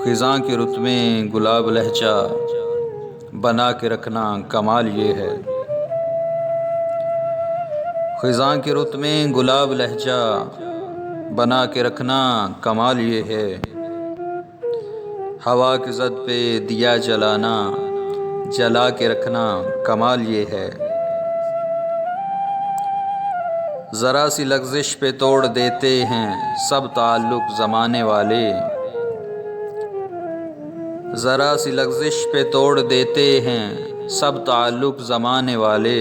خزاں کے رت میں گلاب لہجہ بنا کے رکھنا کمال یہ ہے۔ خزاں کے رت میں گلاب لہجہ بنا کے رکھنا کمال یہ ہے۔ ہوا کی زد پہ دیا جلانا جلا کے رکھنا کمال یہ ہے۔ ذرا سی لغزش پہ توڑ دیتے ہیں سب تعلق زمانے والے۔ ذرا سی لغزش پہ توڑ دیتے ہیں سب تعلق زمانے والے۔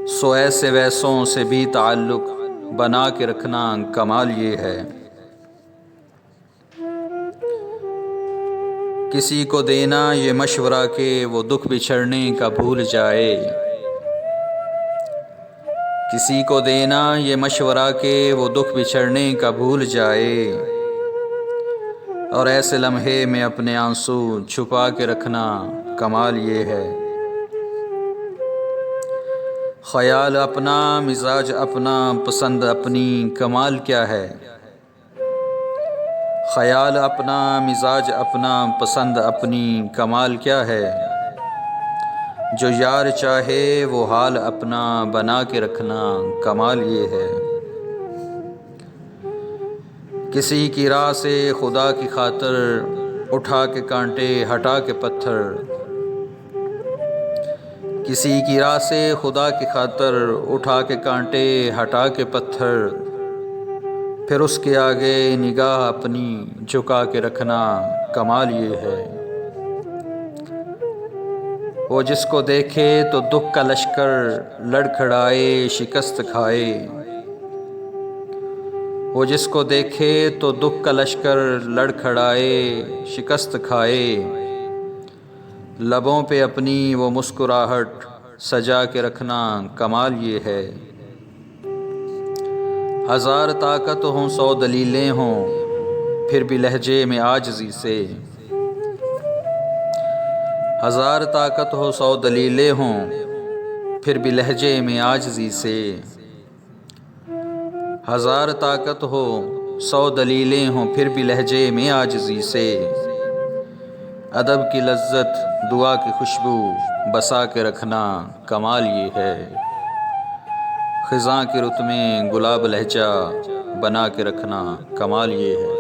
سو ایسے ویسوں سے بھی تعلق بنا کے رکھنا کمال یہ ہے۔ کسی کو دینا یہ مشورہ کہ وہ دکھ بچھڑنے کا بھول جائے۔ کسی کو دینا یہ مشورہ کہ وہ دکھ بچھڑنے کا بھول جائے، اور ایسے لمحے میں اپنے آنسو چھپا کے رکھنا کمال یہ ہے۔ خیال اپنا مزاج اپنا پسند اپنی کمال کیا ہے۔ خیال اپنا مزاج اپنا پسند اپنی کمال کیا ہے۔ جو یار چاہے وہ حال اپنا بنا کے رکھنا کمال یہ ہے۔ کسی کی راہ سے خدا کی خاطر اٹھا کے کانٹے ہٹا کے پتھر۔ کسی کی راہ سے خدا کی خاطر اٹھا کے کانٹے ہٹا کے پتھر، پھر اس کے آگے نگاہ اپنی جھکا کے رکھنا کمال یہ ہے۔ وہ جس کو دیکھے تو دکھ کا لشکر لڑکھڑائے شکست کھائے۔ وہ جس کو دیکھے تو دکھ کا لشکر لڑکھڑائے شکست کھائے۔ لبوں پہ اپنی وہ مسکراہٹ سجا کے رکھنا کمال یہ ہے۔ ہزار طاقت ہوں 100 دلیلیں ہوں پھر بھی لہجے میں عاجزی سے۔ ہزار طاقت ہو 100 دلیلیں ہوں پھر بھی لہجے میں عاجزی سے۔ ہزار طاقت ہو 100 دلیلیں ہوں پھر بھی لہجے میں عاجزی سے۔ ادب کی لذت دعا کی خوشبو بسا کے رکھنا کمال یہ ہے۔ خزاں کے رت میں گلاب لہجہ بنا کے رکھنا کمال یہ ہے۔